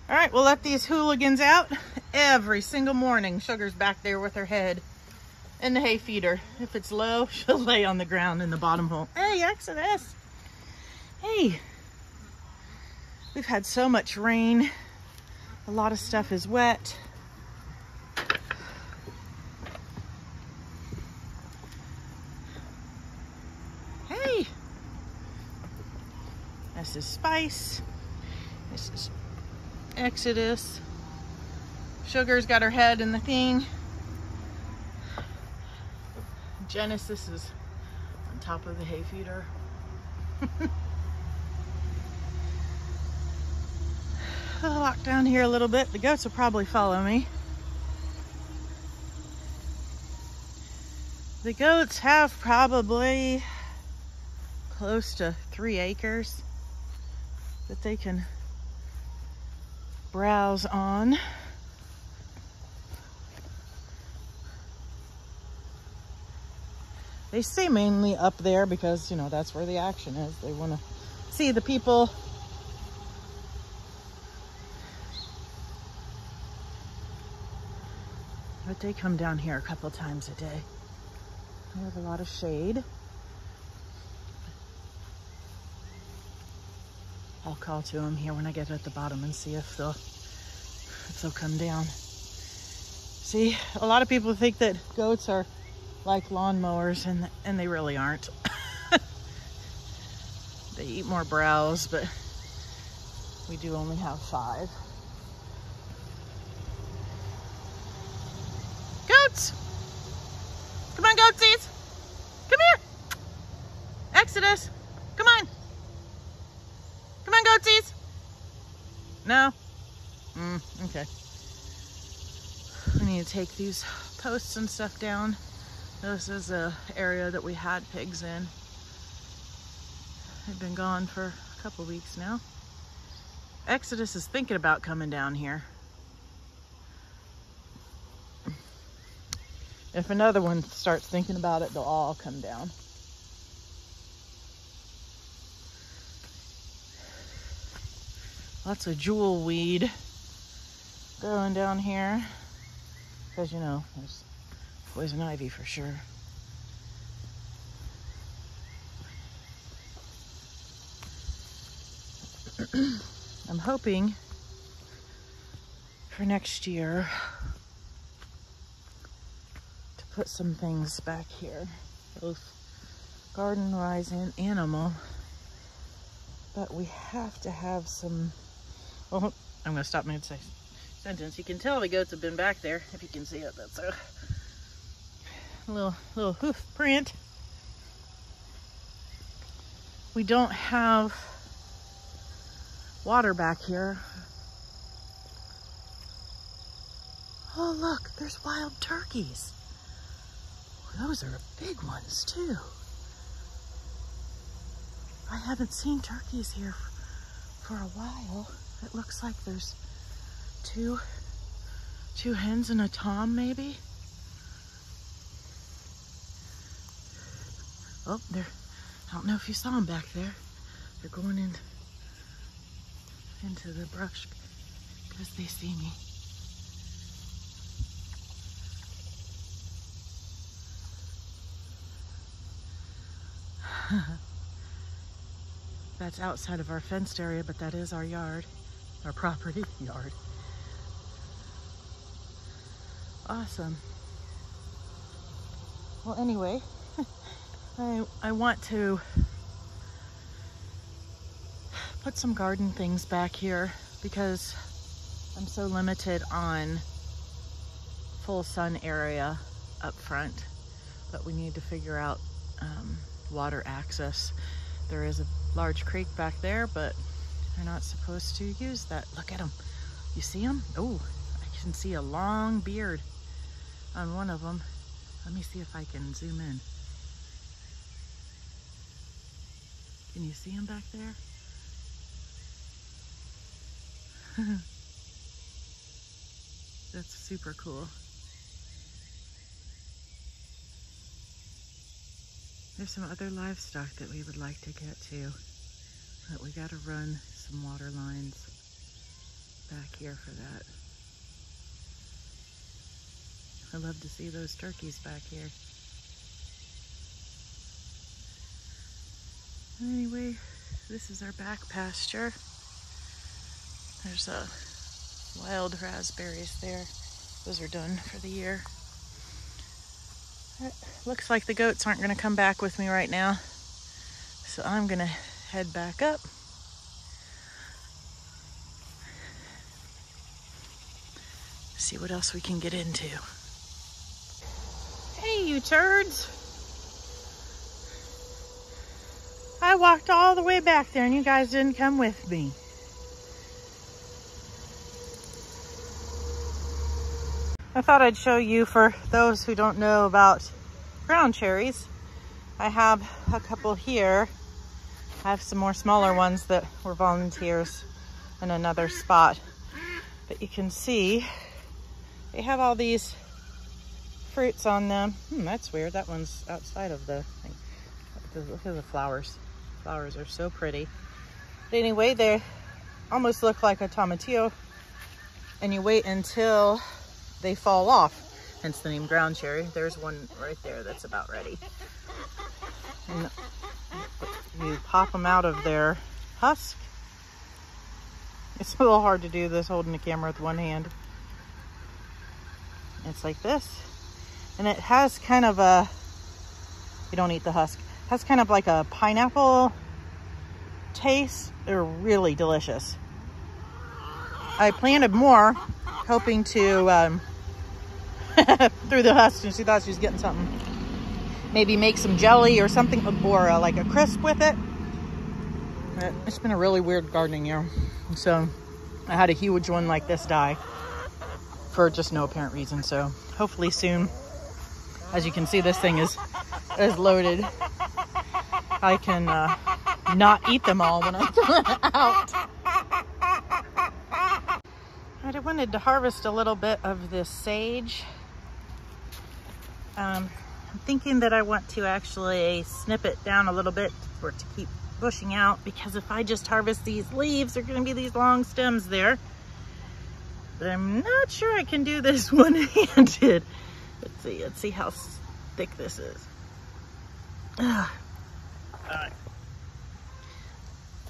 All right, we'll let these hooligans out every single morning. Sugar's back there with her head in the hay feeder. If it's low, she'll lay on the ground in the bottom hole. Hey, Exodus. Hey. We've had so much rain. A lot of stuff is wet. Hey. This is Spice. This is Exodus. Sugar's got her head in the thing. Genesis is on top of the hay feeder. I'll walk down here a little bit. The goats will probably follow me. The goats have probably close to 3 acres that they can browse on. They stay mainly up there because, you know, that's where the action is. They want to see the people. But they come down here a couple times a day. We have a lot of shade. I'll call to them here when I get at the bottom and see if they'll come down. See, a lot of people think that goats are like lawnmowers, and they really aren't. They eat more browse, but we do only have 5. Goats! Come on, goatsies! Come here! Exodus! Come on! Come on, goatsies! No? Okay. We need to take these posts and stuff down. This is an area that we had pigs in. They've been gone for a couple weeks now. Exodus is thinking about coming down here. If another one starts thinking about it, they'll all come down. Lots of jewel weed growing down here. Because, you know, there's poison ivy for sure. I'm hoping for next year to put some things back here, both garden-wise and animal. But we have to have some. Well, I'm going to stop mid-sentence. You can tell the goats have been back there. If you can see it, that's a little hoof print. We don't have water back here. Oh, look, there's wild turkeys. Those are big ones too. I haven't seen turkeys here for a while. It looks like there's two hens and a tom, maybe. Oh, I don't know if you saw them back there. They're going into the brush because they see me. That's outside of our fenced area, but that is our yard, our property yard. Awesome. Well, anyway, I want to put some garden things back here because I'm so limited on full sun area up front, but we need to figure out water access. There is a large creek back there, but they're not supposed to use that. Look at them. You see them? Oh, I can see a long beard on one of them. Let me see if I can zoom in. Can you see him back there? That's super cool. There's some other livestock that we would like to get to, but we gotta run some water lines. back here for that. I love to see those turkeys back here. Anyway, this is our back pasture. There's wild raspberries there. Those are done for the year. It looks like the goats aren't going to come back with me right now, so I'm going to head back up. See what else we can get into. Hey, you turds! I walked all the way back there and you guys didn't come with me. I thought I'd show you, for those who don't know about ground cherries. I have a couple here. I have some more smaller ones that were volunteers in another spot. But you can see they have all these fruits on them. That's weird. That one's outside of the thing. Look at the flowers. Flowers are so pretty. But anyway, they almost look like a tomatillo. And you wait until they fall off, hence the name ground cherry. There's one right there that's about ready. And you pop them out of their husk. It's a little hard to do this holding the camera with one hand. It's like this. And it has kind of a, you don't eat the husk, it has kind of like a pineapple taste. They're really delicious. I planted more, hoping to through the husk, and she thought she was getting something. Maybe make some jelly or something, or like a crisp with it. It's been a really weird gardening year. So I had a huge one like this die for just no apparent reason. So hopefully soon, as you can see, this thing is loaded. I can not eat them all when I throw it out. I wanted to harvest a little bit of this sage. I'm thinking that I want to actually snip it down a little bit for it to keep bushing out, because if I just harvest these leaves, there are going to be these long stems there. But I'm not sure I can do this one-handed. Let's see how thick this is.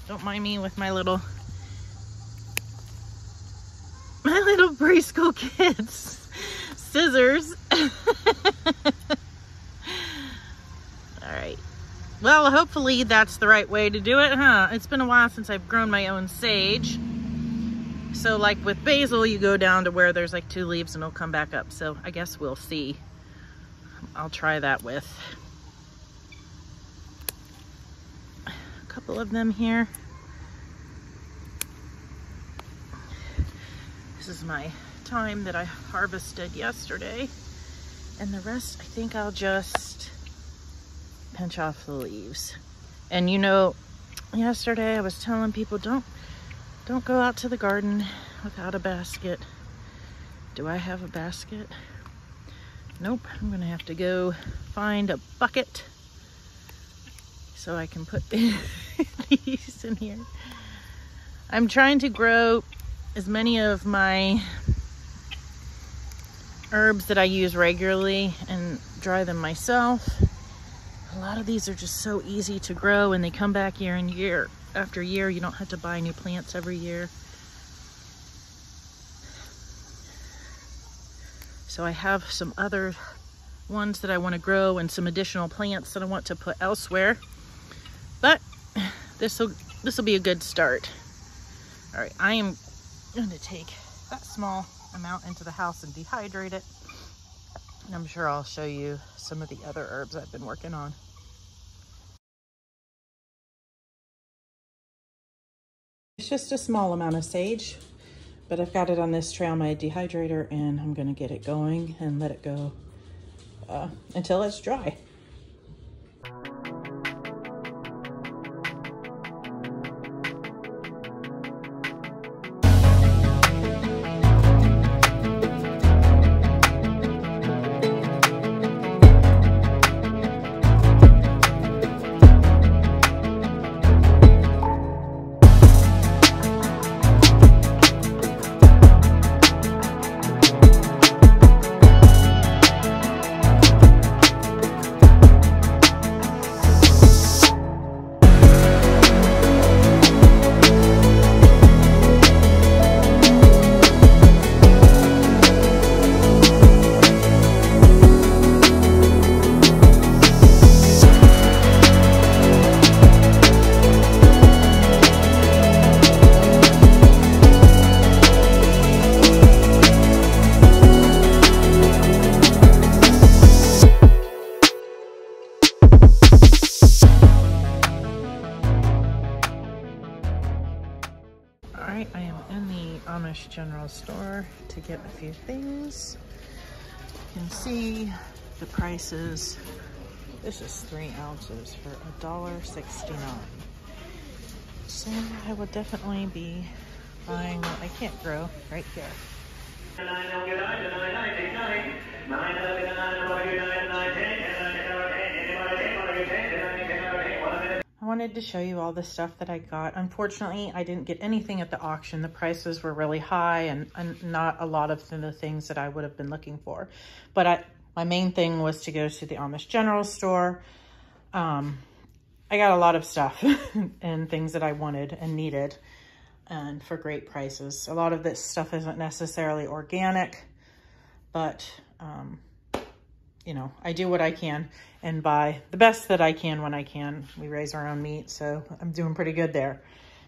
Don't mind me with my little preschool kids scissors. All right. Well, hopefully that's the right way to do it, huh? It's been a while since I've grown my own sage. So like with basil, you go down to where there's like 2 leaves and it'll come back up. So I guess we'll see. I'll try that with a couple of them here. This is my thyme that I harvested yesterday. And the rest, I think I'll just pinch off the leaves. And you know, yesterday I was telling people, don't go out to the garden without a basket. Do I have a basket? Nope. I'm gonna have to go find a bucket so I can put these in here. I'm trying to grow as many of my herbs that I use regularly and dry them myself. A lot of these are just so easy to grow, and they come back year and year after year. You don't have to buy new plants every year. So I have some other ones that I want to grow and some additional plants that I want to put elsewhere. But this will be a good start. All right, I am going to take that small amount into the house and dehydrate it. And I'm sure I'll show you some of the other herbs I've been working on. It's just a small amount of sage, but I've got it on this tray on my dehydrator, and I'm gonna get it going and let it go until it's dry. Amish general store to get a few things. You can see the prices. This is 3 ounces for $1.69. So I will definitely be buying what I can't grow right here. I wanted to show you all the stuff that I got. Unfortunately, I didn't get anything at the auction. The prices were really high and not a lot of the things that I would have been looking for. But my main thing was to go to the Amish general store. I got a lot of stuff and things that I wanted and needed, and for great prices. A lot of this stuff isn't necessarily organic, but you know, I do what I can and buy the best that I can when I can. We raise our own meat, so I'm doing pretty good there.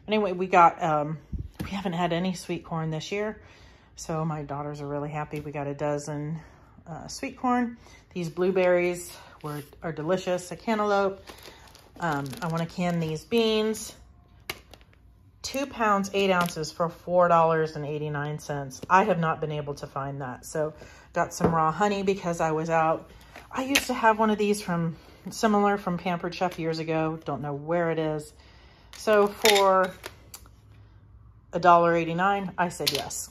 Anyway, we haven't had any sweet corn this year, so my daughters are really happy. We got a dozen sweet corn. These blueberries are delicious. A cantaloupe. I want to can these beans. 2 pounds, 8 ounces for $4.89. I have not been able to find that. So got some raw honey because I was out. I used to have one of these similar from Pampered Chef years ago. Don't know where it is. So for $1.89, I said yes.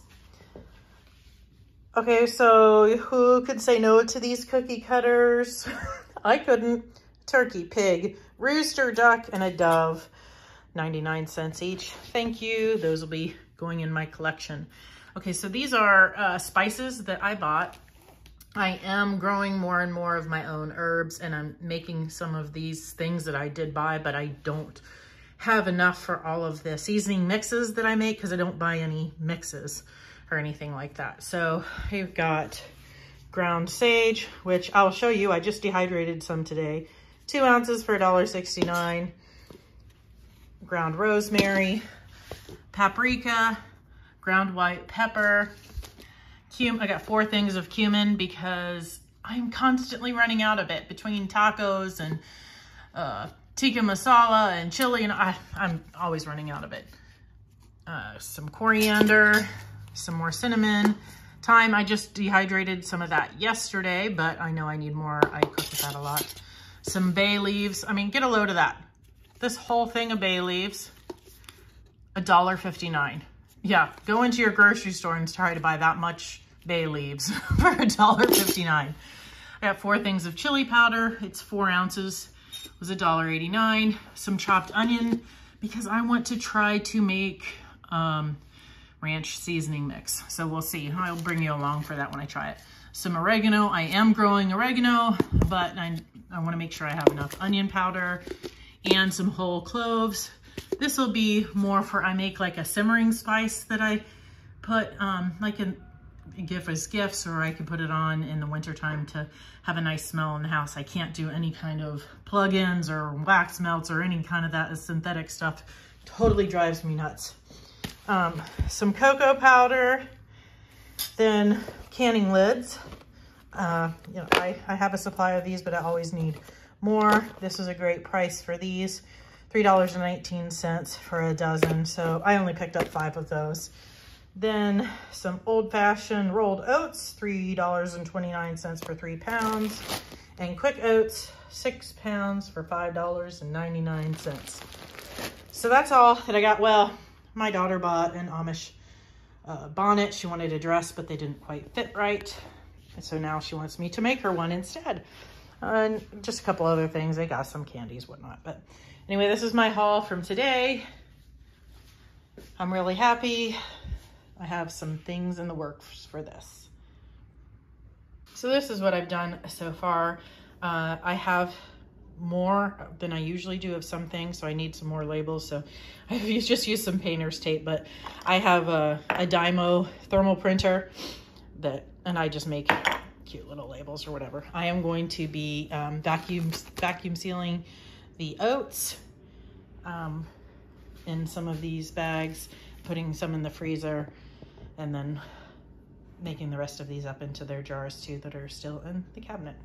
Okay, so who could say no to these cookie cutters? I couldn't. Turkey, pig, rooster, duck, and a dove. 99 cents each. Thank you. Those will be going in my collection. Okay, so these are spices that I bought. I am growing more and more of my own herbs, and I'm making some of these things that I did buy, but I don't have enough for all of the seasoning mixes that I make because I don't buy any mixes or anything like that. So I've got ground sage, which I'll show you. I just dehydrated some today. 2 ounces for $1.69. Ground rosemary, paprika, ground white pepper, I got 4 things of cumin because I'm constantly running out of it between tacos and tikka masala and chili, and I'm always running out of it. Some coriander, some more cinnamon, thyme. I just dehydrated some of that yesterday, but I know I need more. I cook with that a lot. Some bay leaves. I mean, get a load of that. This whole thing of bay leaves, $1.59. Yeah, go into your grocery store and try to buy that much bay leaves for $1.59. I got 4 things of chili powder. It's 4 ounces. It was $1.89. Some chopped onion because I want to try to make ranch seasoning mix. So we'll see. I'll bring you along for that when I try it. Some oregano. I am growing oregano, but I want to make sure I have enough onion powder and some whole cloves. This will be more for, I make like a simmering spice that I put like in give as gifts, or I could put it on in the wintertime to have a nice smell in the house. I can't do any kind of plug-ins or wax melts or any kind of that synthetic stuff. Totally drives me nuts. Some cocoa powder, then canning lids. You know, I have a supply of these, but I always need more. This is a great price for these. $3.19 for a dozen. So I only picked up 5 of those. Then some old-fashioned rolled oats, $3.29 for 3 pounds. And quick oats, 6 pounds for $5.99. So that's all that I got. Well, my daughter bought an Amish bonnet. She wanted a dress, but they didn't quite fit right. And so now she wants me to make her one instead. And just a couple other things. They got some candies, whatnot. But anyway, this is my haul from today. I'm really happy. I have some things in the works for this. So this is what I've done so far. I have more than I usually do of some things, so I need some more labels. So I've just used some painter's tape, but I have a Dymo thermal printer and I just make cute little labels or whatever. I am going to be vacuum sealing the oats in some of these bags, putting some in the freezer, and then making the rest of these up into their jars too that are still in the cabinet.